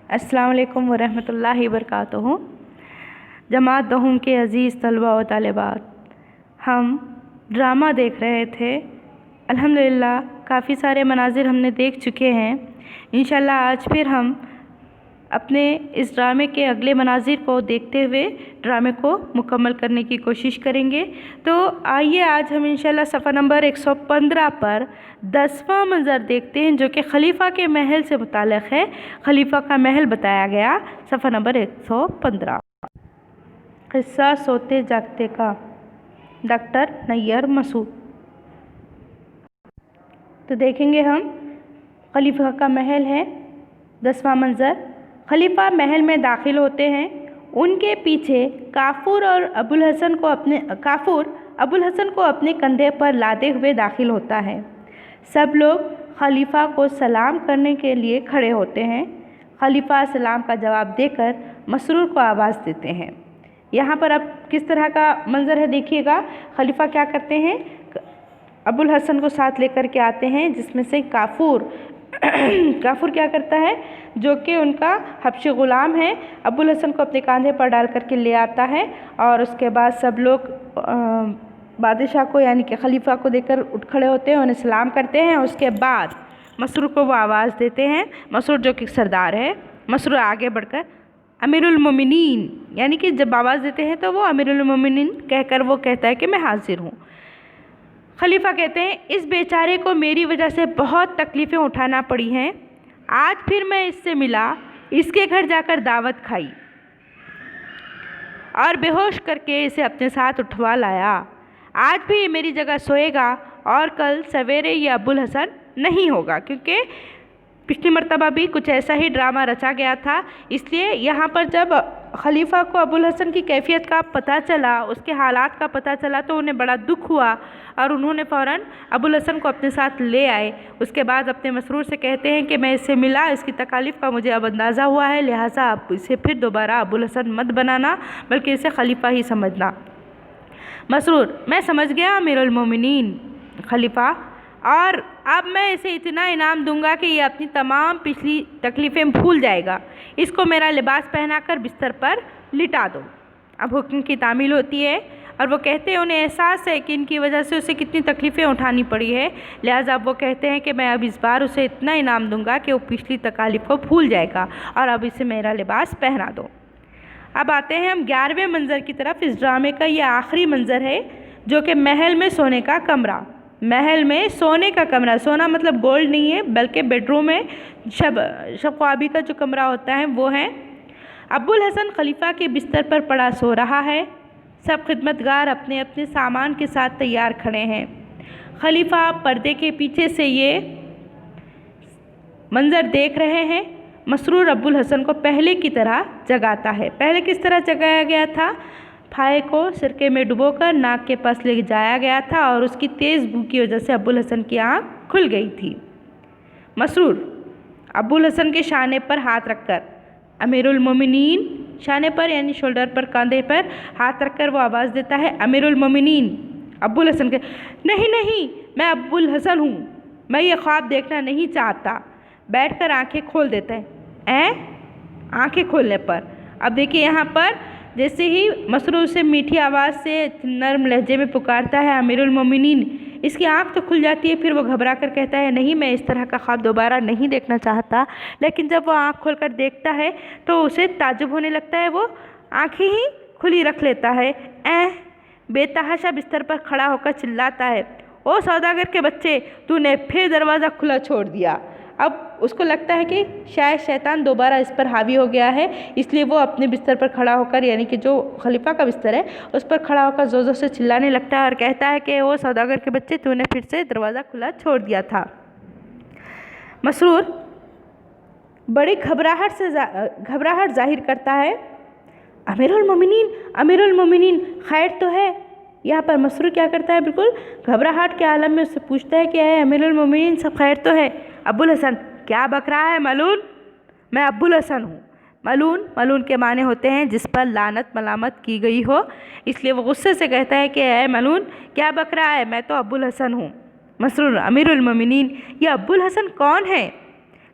अस्सलाम वालेकुम वरहमतुल्लाहि वबरकातुहू। जमात दहूम के अज़ीज़ तलबा व तालिबात, हम ड्रामा देख रहे थे। अल्हम्दुलिल्लाह काफ़ी सारे मनाजिर हमने देख चुके हैं। इंशाअल्लाह आज फिर हम अपने इस ड्रामे के अगले मनाजिर को देखते हुए ड्रामे को मुकम्मल करने की कोशिश करेंगे। तो आइए आज हम इंशाअल्लाह सफ़ा नंबर 115 पर 10वां मंज़र देखते हैं, जो कि खलीफ़ा के महल से मुताल्लिक़ है। खलीफ़ा का महल बताया गया सफ़ा नंबर 115। क़िस्सा सोते जागते का, डॉक्टर नैयर मसूद। तो देखेंगे हम खलीफ़ा का महल है, 10वां मंज़र। खलीफ़ा महल में दाखिल होते हैं। उनके पीछे काफूर अबुल हसन को अपने कंधे पर लादे हुए दाखिल होता है। सब लोग खलीफ़ा को सलाम करने के लिए खड़े होते हैं। खलीफ़ा सलाम का जवाब देकर मसरूर को आवाज़ देते हैं। यहाँ पर अब किस तरह का मंज़र है देखिएगा। खलीफ़ा क्या करते हैं, अबुल हसन को साथ लेकर के आते हैं, जिसमें से काफूर क्या करता है, जो कि उनका हबशी ग़ुलाम है, अबुल हसन को अपने कंधे पर डाल करके ले आता है। और उसके बाद सब लोग बादशाह को यानी कि खलीफ़ा को देखकर उठ खड़े होते हैं, उन्हें सलाम करते हैं। उसके बाद मसरूर को वो आवाज़ देते हैं। मसरूर जो कि सरदार है, मसरूर आगे बढ़कर अमीरुल मोमिनीन यानी कि जब आवाज़ देते हैं तो वो अमीरुल मोमिनीन कहकर वो कहता है कि मैं हाजिर हूँ। खलीफ़ा कहते हैं, इस बेचारे को मेरी वजह से बहुत तकलीफ़ें उठाना पड़ी हैं। आज फिर मैं इससे मिला, इसके घर जाकर दावत खाई और बेहोश करके इसे अपने साथ उठवा लाया। आज भी ये मेरी जगह सोएगा और कल सवेरे ये अबुल हसन नहीं होगा, क्योंकि पिछली मर्तबा भी कुछ ऐसा ही ड्रामा रचा गया था। इसलिए यहाँ पर जब खलीफ़ा को अबुल हसन की कैफियत का पता चला, उसके हालात का पता चला, तो उन्हें बड़ा दुख हुआ और उन्होंने फ़ौरन अबुल हसन को अपने साथ ले आए। उसके बाद अपने मसरूर से कहते हैं कि मैं इससे मिला, इसकी तकालीफ़ का मुझे अब अंदाज़ा हुआ है, लिहाजा अब इसे फिर दोबारा अबुल हसन मत बनाना, बल्कि इसे खलीफ़ा ही समझना। मसरूर, मैं समझ गया अमीरुल मोमिनीन खलीफ़ा, और अब मैं इसे इतना इनाम दूंगा कि ये अपनी तमाम पिछली तकलीफ़ें भूल जाएगा। इसको मेरा लिबास पहनाकर बिस्तर पर लिटा दो। अब हुक्म की तामील होती है और वो कहते हैं, उन्हें एहसास है कि इनकी वजह से उसे कितनी तकलीफ़ें उठानी पड़ी है, लिहाजा अब वो कहते हैं कि मैं अब इस बार उसे इतना इनाम दूंगा कि वो पिछली तकालीफ़ को भूल जाएगा, और अब इसे मेरा लिबास पहना दो। अब आते हैं हम 11वें मंज़र की तरफ। इस ड्रामे का ये आखिरी मंज़र है, जो कि महल में सोने का कमरा। महल में सोने का कमरा, सोना मतलब गोल्ड नहीं है, बल्कि बेडरूम में शब ख्वाबी का जो कमरा होता है वो है। अबुल हसन खलीफ़ा के बिस्तर पर पड़ा सो रहा है। सब खिदमतगार अपने अपने सामान के साथ तैयार खड़े हैं। खलीफ़ा पर्दे के पीछे से ये मंज़र देख रहे हैं। मसरूर अबुल हसन को पहले की तरह जगाता है। पहले किस तरह जगाया गया था, फाहे को सिरके में डुबोकर नाक के पास ले जाया गया था और उसकी तेज़ बू की वजह से अबुल हसन की आँख खुल गई थी। मसरूर अबुल हसन के शाने पर हाथ रखकर, अमीरुल मोमिनीन, शाने पर यानी शोल्डर पर, कंधे पर हाथ रखकर वो आवाज़ देता है, अमीरुल मोमिनीन। अबुल हसन के, नहीं नहीं, मैं अबुल हसन हूँ, मैं ये ख्वाब देखना नहीं चाहता। बैठकर आंखें खोल देते हैं। आंखें खोलने पर अब देखिए यहाँ पर जैसे ही मसरूर से मीठी आवाज़ से नर्म लहजे में पुकारता है अमीरुल मोमिनीन, इसकी आँख तो खुल जाती है। फिर वो घबरा कर कहता है, नहीं, मैं इस तरह का ख्वाब दोबारा नहीं देखना चाहता। लेकिन जब वो आँख खोलकर देखता है तो उसे ताज्जुब होने लगता है। वो आँखें ही खुली रख लेता है। बेतहाशा बिस्तर पर खड़ा होकर चिल्लाता है, ओ सौदागर के बच्चे, तूने फिर दरवाज़ा खुला छोड़ दिया। अब उसको लगता है कि शायद शैतान दोबारा इस पर हावी हो गया है, इसलिए वो अपने बिस्तर पर खड़ा होकर, यानी कि जो खलीफ़ा का बिस्तर है उस पर खड़ा होकर ज़ोर ज़ोर से चिल्लाने लगता है और कहता है कि वो सौदागर के बच्चे, तूने फिर से दरवाज़ा खुला छोड़ दिया था। मसरूर बड़ी घबराहट जाहिर करता है, अमीरुल मोमिनीन, खैर तो है। यहाँ पर मसरूर क्या करता है, बिल्कुल घबराहट के आलम में उससे पूछता है कि अमीरुल मोमिनीन, सब खैर तो है। अबुल हसन, क्या बक रहा है मलून, मैं अबुल हसन हूँ। मलून के माने होते हैं जिस पर लानत मलामत की गई हो, इसलिए वो गुस्से से कहता है कि मलून, क्या बक रहा है, मैं तो अबुल हसन हूँ। मसरूर, अमीरुल मोमिनीन, ये अबुल हसन कौन है?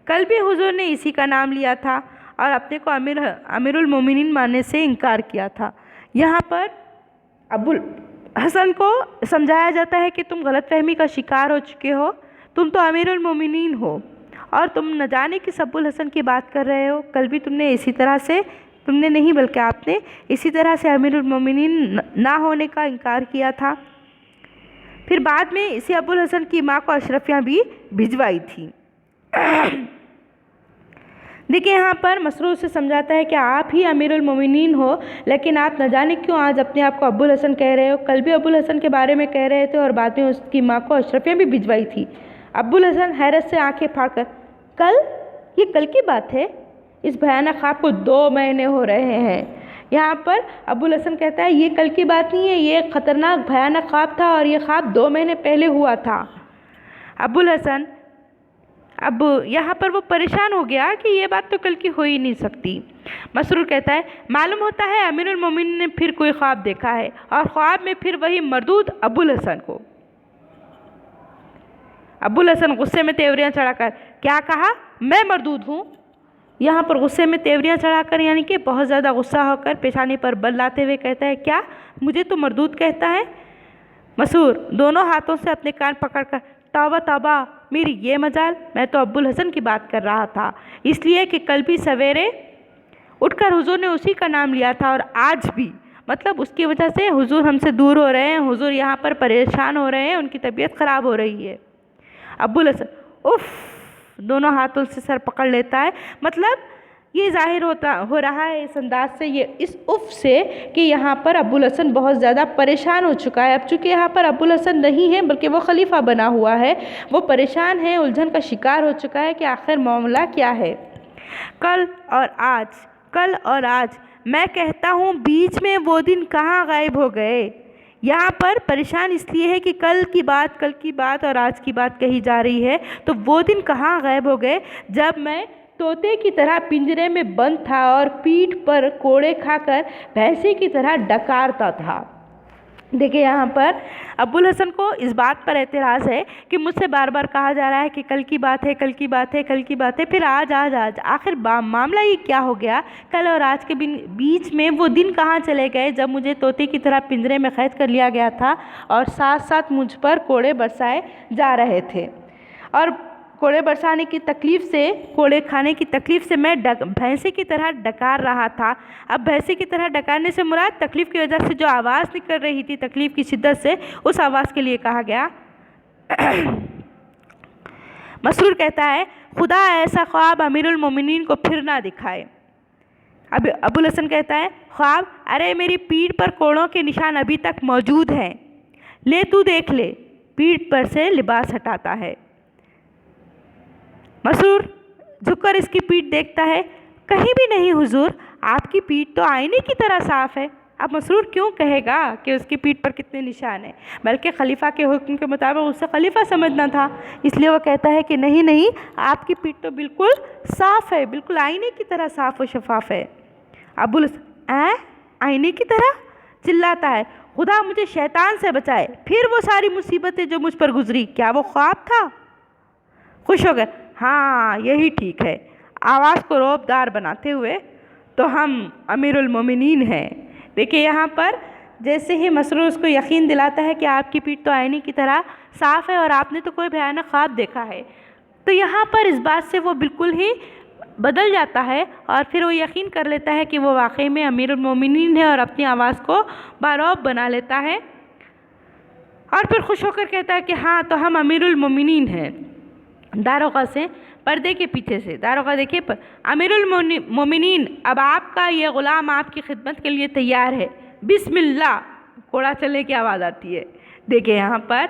कल भी हुजूर ने इसी का नाम लिया था اور اپنے کو امیر المومنین ماننے سے انکار کیا تھا۔ یہاں پر ابو الحسن کو سمجھایا جاتا ہے کہ تم غلط فہمی کا شکار ہو چکے ہو، تم تو امیر المومنین ہو اور تم نہ جانے کس ابو الحسن کی بات کر رہے ہو۔ کل بھی تم نے اسی طرح سے، تم نے نہیں بلکہ آپ نے اسی طرح سے امیر المومنین نہ ہونے کا انکار کیا تھا۔ پھر بعد میں اسی ابو الحسن کی ماں کو اشرفیاں بھی بھجوائی تھی۔ دیکھیں یہاں پر مسرور سے سمجھاتا ہے کہ آپ ہی امیر المومنین ہو، لیکن آپ نہ جانے کیوں آج اپنے آپ کو ابو الحسن کہہ رہے ہو۔ کل بھی ابو الحسن کے بارے میں کہہ رہے تھے اور بعد میں اس کی ماں کو اشرفیاں بھی بھجوائی تھی۔ ابو الحسن حیرت سے آنکھیں پھاڑ کر، کل؟ یہ کل کی بات ہے؟ اس بھیانک خواب کو 2 مہینے ہو رہے ہیں۔ یہاں پر ابو الحسن کہتا ہے یہ کل کی بات نہیں ہے، یہ ایک خطرناک بھیانک خواب تھا اور یہ خواب 2 مہینے پہلے ہوا تھا۔ ابو الحسن اب یہاں پر وہ پریشان ہو گیا کہ یہ بات تو کل کی ہو ہی نہیں سکتی۔ مسرور کہتا ہے معلوم ہوتا ہے امیر المومنین نے پھر کوئی خواب دیکھا ہے اور خواب میں پھر وہی مردود ابو الحسن کو۔ ابو الحسن غصے میں تیوریاں چڑھا کر، کیا کہا؟ میں مردود ہوں؟ یہاں پر غصے میں تیوریاں چڑھا کر یعنی کہ بہت زیادہ غصہ ہو کر پیشانی پر بل لاتے ہوئے کہتا ہے، کیا مجھے تو مردود کہتا ہے؟ مسرور دونوں ہاتھوں سے اپنے کان پکڑ کر، توبہ توبہ، میری یہ مجال، میں تو ابو الحسن کی بات کر رہا تھا، اس لیے کہ کل بھی سویرے اٹھ کر حضور نے اسی کا نام لیا تھا اور آج بھی، مطلب اس کی وجہ سے حضور ہم سے دور ہو رہے ہیں، حضور یہاں پر پریشان ہو رہے ہیں، ان کی طبیعت خراب ہو رہی ہے۔ ابو الحسن اف، دونوں ہاتھوں سے سر پکڑ لیتا ہے، مطلب یہ ظاہر ہو رہا ہے اس انداز سے، یہ اس اف سے کہ یہاں پر ابو الحسن بہت زیادہ پریشان ہو چکا ہے۔ اب چونکہ یہاں پر ابو الحسن نہیں ہے بلکہ وہ خلیفہ بنا ہوا ہے، وہ پریشان ہے، الجھن کا شکار ہو چکا ہے کہ آخر معاملہ کیا ہے۔ کل اور آج میں کہتا ہوں بیچ میں وہ دن کہاں غائب ہو گئے؟ یہاں پر پریشان اس لیے ہے کہ کل کی بات اور آج کی بات کہی جا رہی ہے، تو وہ دن کہاں غائب ہو گئے جب میں طوطے کی طرح پنجرے میں بند تھا اور پیٹھ پر کوڑے کھا کر بھینسے کی طرح ڈکارتا تھا۔ دیکھیں یہاں پر ابو الحسن کو اس بات پر اعتراض ہے کہ مجھ سے بار بار کہا جا رہا ہے کہ کل کی بات ہے، پھر آج آخر معاملہ یہ کیا ہو گیا؟ کل اور آج کے بیچ میں وہ دن کہاں چلے گئے جب مجھے طوطے کی طرح پنجرے میں قید کر لیا گیا تھا اور ساتھ ساتھ مجھ پر کوڑے برسائے جا رہے تھے، اور کوڑے برسانے کی تکلیف سے، کوڑے کھانے کی تکلیف سے میں بھینسے کی طرح ڈکار رہا تھا۔ اب بھینسے کی طرح ڈکارنے سے مراد تکلیف کی وجہ سے جو آواز نکل رہی تھی، تکلیف کی شدت سے، اس آواز کے لیے کہا گیا۔ مسرور کہتا ہے خدا ایسا خواب امیر المومنین کو پھر نہ دکھائے۔ اب ابو الحسن کہتا ہے خواب؟ ارے میری پیٹھ پر کوڑوں کے نشان ابھی تک موجود ہیں، لے تو دیکھ لے۔ پیٹھ پر سے لباس ہٹاتا ہے۔ مسرور جھک کر اس کی پیٹھ دیکھتا ہے، کہیں بھی نہیں حضور، آپ کی پیٹھ تو آئینے کی طرح صاف ہے۔ اب مسرور کیوں کہے گا کہ اس کی پیٹھ پر کتنے نشان ہیں، بلکہ خلیفہ کے حکم کے مطابق اسے خلیفہ سمجھنا تھا، اس لیے وہ کہتا ہے کہ نہیں، آپ کی پیٹھ تو بالکل صاف ہے، بالکل آئینے کی طرح صاف و شفاف ہے۔ ابو الحسن آئینے کی طرح چلاتا ہے، خدا مجھے شیطان سے بچائے، پھر وہ ساری مصیبتیں جو مجھ پر گزری، کیا وہ خواب تھا؟ خوش ہو گئے، ہاں یہی ٹھیک ہے، آواز کو رعب دار بناتے ہوئے، تو ہم امیر المومنین ہیں۔ دیکھیں یہاں پر جیسے ہی مسرور اس کو یقین دلاتا ہے کہ آپ کی پیٹھ تو آئینے کی طرح صاف ہے اور آپ نے تو کوئی بھیانک خواب دیکھا ہے، تو یہاں پر اس بات سے وہ بالکل ہی بدل جاتا ہے اور پھر وہ یقین کر لیتا ہے کہ وہ واقعی میں امیر المومنین ہے اور اپنی آواز کو بارعب بنا لیتا ہے، اور پھر خوش ہو کر کہتا ہے کہ ہاں تو ہم امیر المومنین ہیں۔ داروغہ سے پردے کے پیچھے سے، داروغہ دیکھیے، امیر المومنین اب آپ کا یہ غلام آپ کی خدمت کے لیے تیار ہے، بسم اللہ، کوڑا چلنے کی آواز آتی ہے۔ دیکھیں یہاں پر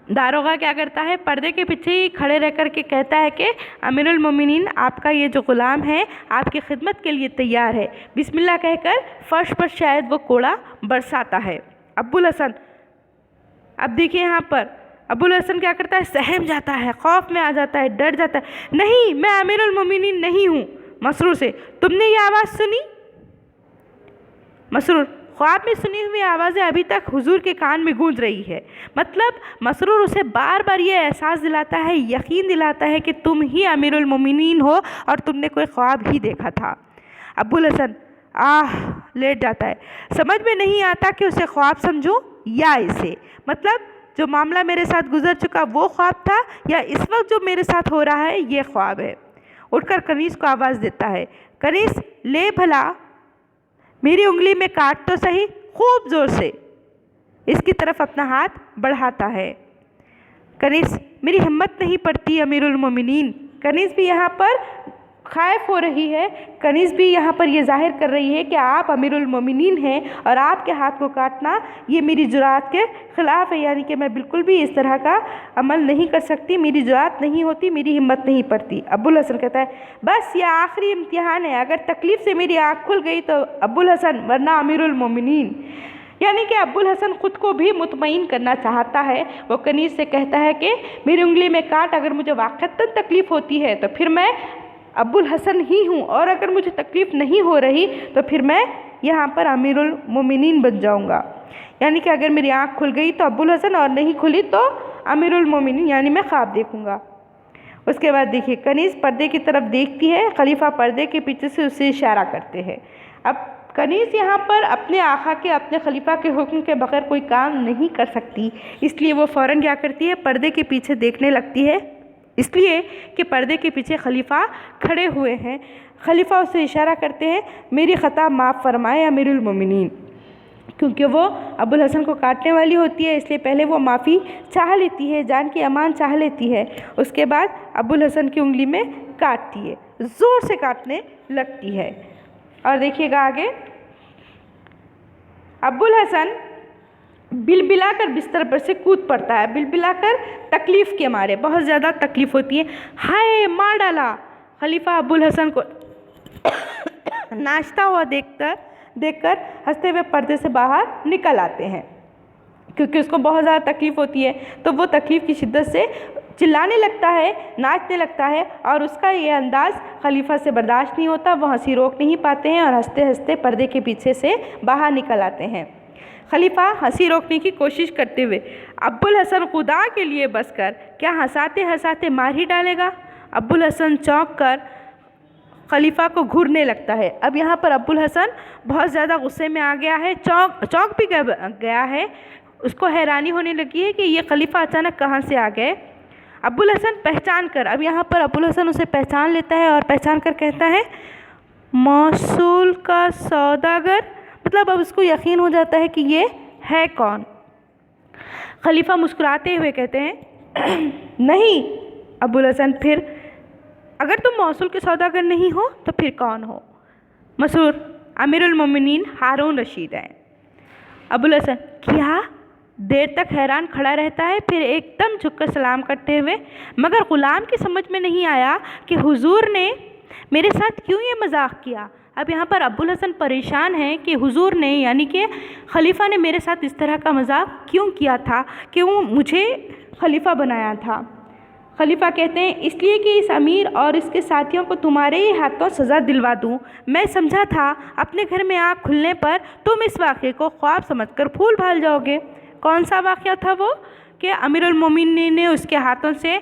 داروغہ کیا کرتا ہے، پردے کے پیچھے ہی کھڑے رہ کر کے کہتا ہے کہ امیر المومنین آپ کا یہ جو غلام ہے آپ کی خدمت کے لیے تیار ہے، بسم اللہ کہہ کر فرش پر شاید وہ کوڑا برساتا ہے۔ ابو الحسن اب دیکھیں یہاں پر ابو الحسن کیا کرتا ہے، سہم جاتا ہے، خوف میں آ جاتا ہے، ڈر جاتا ہے، نہیں میں امیر المومنین نہیں ہوں۔ مسرور سے، تم نے یہ آواز سنی؟ مسرور، ख्वाब में सुनी हुई आवाज़ें अभी तक हुजूर के कान में गूंज रही है। मतलब मसरूर उसे बार बार ये एहसास दिलाता है, यकीन दिलाता है कि तुम ही अमीरुल मोमिनीन हो और तुमने कोई ख्वाब ही देखा था। अब्बुल हसन लेट जाता है। समझ में नहीं आता कि उसे ख्वाब समझूं या इसे, मतलब जो मामला मेरे साथ गुजर चुका वो ख्वाब था या इस वक्त जो मेरे साथ हो रहा है ये ख्वाब है। उठकर कनीज़ को आवाज़ देता है, कनीज़ ले भला मेरी उंगली में काट तो सही, खूब ज़ोर से। इसकी तरफ अपना हाथ बढ़ाता है। कनीज़ मेरी हिम्मत नहीं पड़ती अमीरुल मोमिनीन। कनीज़ भी यहाँ पर खाइफ हो रही है। कनीज़ भी यहाँ पर ये जाहिर कर रही है कि आप अमीरुल मोमिनीन हैं और आपके हाथ को काटना ये मेरी जुरात के ख़िलाफ़ है, यानी कि मैं बिल्कुल भी इस तरह का अमल नहीं कर सकती, मेरी जुरात नहीं होती, मेरी हिम्मत नहीं पड़ती। अब्बुल हसन कहता है, बस ये आखिरी इम्तिहान है, अगर तकलीफ़ से मेरी आँख खुल गई तो अब्बुल हसन वरना अमीरुल मोमिनीन। यानी कि अब्बुल हसन ख़ुद को भी मुतमईन करना चाहता है। वो कनीज़ से कहता है कि मेरी उंगली में काट, अगर मुझे वाक़तन तकलीफ़ होती है तो फिर मैं अब्बुल हसन ही हूँ, और अगर मुझे तकलीफ़ नहीं हो रही तो फिर मैं यहाँ पर अमीरुल मोमिनीन बन जाऊँगा। यानी कि अगर मेरी आँख खुल गई तो अब्बुल हसन और नहीं खुली तो अमीरुल मोमिनीन, यानी मैं ख्वाब देखूँगा। उसके बाद देखिए कनीज़ पर्दे की तरफ देखती है, खलीफा पर्दे के पीछे से उसे इशारा करते हैं। अब कनीज़ यहाँ पर अपने आका के, अपने खलीफा के हुक्म के बगैर कोई काम नहीं कर सकती, इसलिए वो फ़ौरन क्या करती है, पर्दे के पीछे देखने लगती है, इसलिए कि पर्दे के पीछे खलीफा खड़े हुए हैं। खलीफा उसे इशारा करते हैं, मेरी ख़ता माफ़ फरमाए अमीरुल मोमिनीन। क्योंकि वो अब्बुल हसन को काटने वाली होती है, इसलिए पहले वो माफ़ी चाह लेती है, जान की अमान चाह लेती है। उसके बाद अब्बुल हसन की उंगली में काटती है, ज़ोर से काटने लगती है। और देखिएगा आगे, अब्बुल हसन बिलबिलाकर बिस्तर पर से कूद पड़ता है, बिलबिलाकर तकलीफ़ के मारे, बहुत ज़्यादा तकलीफ़ होती है। हाय मार डाला। खलीफा अब्बुल हसन को नाचता हुआ देखकर हंसते हुए पर्दे से बाहर निकल आते हैं, क्योंकि उसको बहुत ज़्यादा तकलीफ़ होती है, तो वो तकलीफ़ की शिद्दत से चिल्लाने लगता है, नाचने लगता है, और उसका ये अंदाज़ खलीफा से बर्दाश्त नहीं होता। वो हंसी रोक नहीं पाते हैं और हंसते हंसते पर्दे के पीछे से बाहर निकल आते हैं। खलीफा हंसी रोकने की कोशिश करते हुए, अब्बुल हसन खुदा के लिए बस कर, क्या हंसाते हंसाते मार ही डालेगा। अब्बुल हसन चौंक कर खलीफा को घूरने लगता है। अब यहाँ पर अब्बुल हसन बहुत ज़्यादा गुस्से में आ गया है, चौंक भी गया है। उसको हैरानी होने लगी है कि ये खलीफा अचानक कहाँ से आ गए। अब्बुल हसन पहचान कर, अब यहाँ पर अब्बुल हसन उसे पहचान लेता है और पहचान कर कहता है, मौसूल का सौदागर। मतलब अब उसको यकीन हो जाता है कि ये है कौन। खलीफा मुस्कुराते हुए कहते हैं, नहीं अब्बुल हसन, फिर अगर तुम मौसूल के सौदागर नहीं हो तो फिर कौन हो। मसूर अमीरुल मोमिनीन हारून रशीद हैं। अब्बुल हसन क्या? देर तक हैरान खड़ा रहता है, फिर एकदम झुककर सलाम करते हुए, मगर ग़ुलाम की समझ में नहीं आया कि हुजूर ने मेरे साथ क्यों ये मजाक किया। अब यहाँ पर अब्बुल हसन परेशान है कि हुजूर ने, यानी कि खलीफा ने मेरे साथ इस तरह का मजाक क्यों किया था, क्यों मुझे खलीफा बनाया था। खलीफा कहते हैं, इसलिए कि इस अमीर और इसके साथियों को तुम्हारे ही हाथों सज़ा दिलवा दूँ। मैं समझा था अपने घर में आँख खुलने पर तुम इस वाक़े को ख्वाब समझकर फूल भाल जाओगे। कौन सा वाक़या था वो? कि अमीरुल मोमिनीन ने उसके हाथों से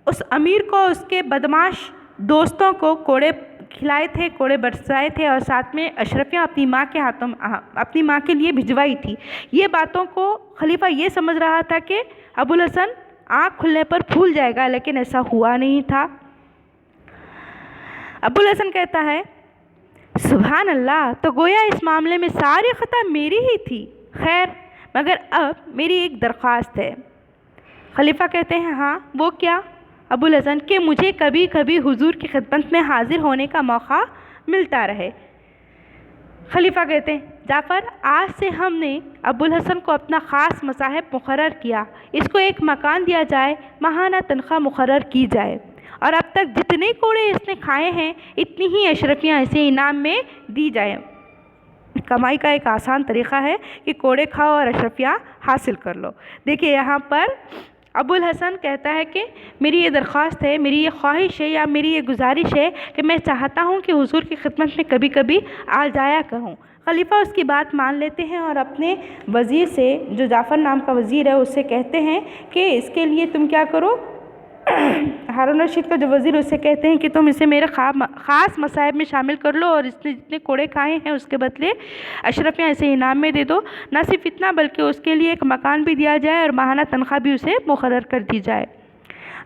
उस अमीर को, उसके बदमाश दोस्तों को कोड़े खिलाए थे, कोड़े बरसाए थे, और साथ में अशरफियाँ अपनी माँ के हाथों, अपनी माँ के लिए भिजवाई थी। ये बातों को खलीफा ये समझ रहा था कि अब्बुल हसन आँख खुलने पर फूल जाएगा, लेकिन ऐसा हुआ नहीं था। अब्बुल हसन कहता है, सुभान अल्लाह, तो गोया इस मामले में सारी ख़ता मेरी ही थी। खैर, मगर अब मेरी एक दरख्वास्त है। खलीफा कहते हैं, हाँ वो क्या? अब्बुल हसन कि मुझे कभी कभी हुजूर की खिदमत में हाजिर होने का मौका मिलता रहे। खलीफा कहते हैं, जाफ़र, आज से हमने अब्बुल हसन को अपना ख़ास मसाहिब मुकर्रर किया, इसको एक मकान दिया जाए, माहाना तनख्वाह मुकर्रर की जाए, और अब तक जितने कोड़े इसने खाए हैं इतनी ही अशरफियाँ इसे इनाम में दी जाए। कमाई का एक आसान तरीक़ा है कि कोड़े खाओ और अशरफियाँ हासिल कर लो। देखिए यहाँ पर ابوالحسن کہتا ہے کہ میری یہ درخواست ہے، میری یہ خواہش ہے یا میری یہ گزارش ہے کہ میں چاہتا ہوں کہ حضور کی خدمت میں کبھی کبھی آ جایا کروں۔ خلیفہ اس کی بات مان لیتے ہیں اور اپنے وزیر سے، جو جعفر نام کا وزیر ہے، اس سے کہتے ہیں کہ اس کے لیے تم کیا کرو، ہارون رشید کا جو وزیر، اس سے کہتے ہیں کہ تم اسے میرے خاص مصائب میں شامل کر لو اور اس نے جتنے کوڑے کھائے ہیں اس کے بدلے اشرفیاں اسے انعام میں دے دو۔ نہ صرف اتنا بلکہ اس کے لیے ایک مکان بھی دیا جائے اور ماہانہ تنخواہ بھی اسے مقرر کر دی جائے۔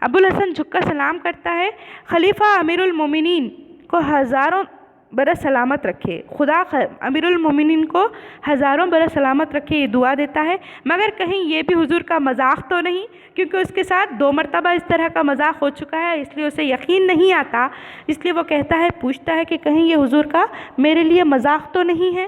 ابوالحسن جھک کر سلام کرتا ہے۔ خلیفہ امیر المومنین کو ہزاروں برس سلامت رکھے، خدا امیر المومنین کو ہزاروں برس سلامت رکھے، یہ دعا دیتا ہے، مگر کہیں یہ بھی حضور کا مذاق تو نہیں، کیونکہ اس کے ساتھ 2 مرتبہ اس طرح کا مذاق ہو چکا ہے، اس لیے اسے یقین نہیں آتا، اس لیے وہ کہتا ہے، پوچھتا ہے کہ کہیں یہ حضور کا میرے لیے مذاق تو نہیں ہے؟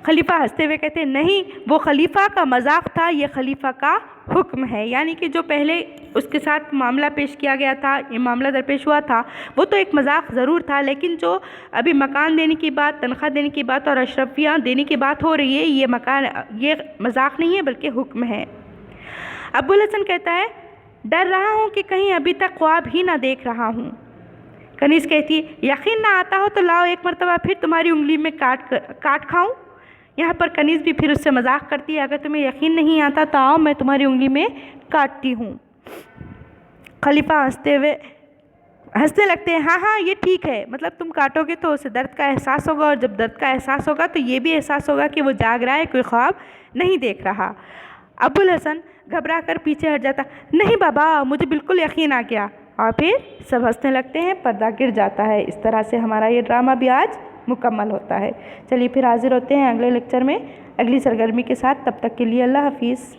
خلیفہ ہنستے ہوئے کہتے ہیں نہیں، وہ خلیفہ کا مذاق تھا، یہ خلیفہ کا حکم ہے۔ یعنی کہ جو پہلے اس کے ساتھ معاملہ پیش کیا گیا تھا، یہ معاملہ درپیش ہوا تھا، وہ تو ایک مذاق ضرور تھا، لیکن جو ابھی مکان دینے کی بات، تنخواہ دینے کی بات اور اشرفیاں دینے کی بات ہو رہی ہے، یہ مذاق نہیں ہے بلکہ حکم ہے۔ ابوالحسن کہتا ہے، ڈر رہا ہوں کہ کہیں ابھی تک خواب ہی نہ دیکھ رہا ہوں۔ کنیز کہتی ہے، یقین نہ آتا ہو تو لاؤ ایک مرتبہ پھر تمہاری انگلی میں کاٹ کھاؤں۔ یہاں پر کنیز بھی پھر اس سے مذاق کرتی ہے، اگر تمہیں یقین نہیں آتا تو آؤ میں تمہاری انگلی میں کاٹتی ہوں۔ خلیفہ ہنسنے لگتے ہیں، ہاں ہاں یہ ٹھیک ہے، مطلب تم کاٹو گے تو اسے درد کا احساس ہوگا، اور جب درد کا احساس ہوگا تو یہ بھی احساس ہوگا کہ وہ جاگ رہا ہے، کوئی خواب نہیں دیکھ رہا۔ ابوالحسن گھبرا کر پیچھے ہٹ جاتا، نہیں بابا مجھے بالکل یقین آ گیا، اور پھر سب ہنسنے لگتے ہیں، پردہ گر جاتا ہے۔ اس طرح سے ہمارا یہ ڈرامہ بھی آج مکمل ہوتا ہے۔ چلیے پھر حاضر ہوتے ہیں اگلے لیکچر میں اگلی سرگرمی کے ساتھ، تب تک کے لیے اللہ حافظ۔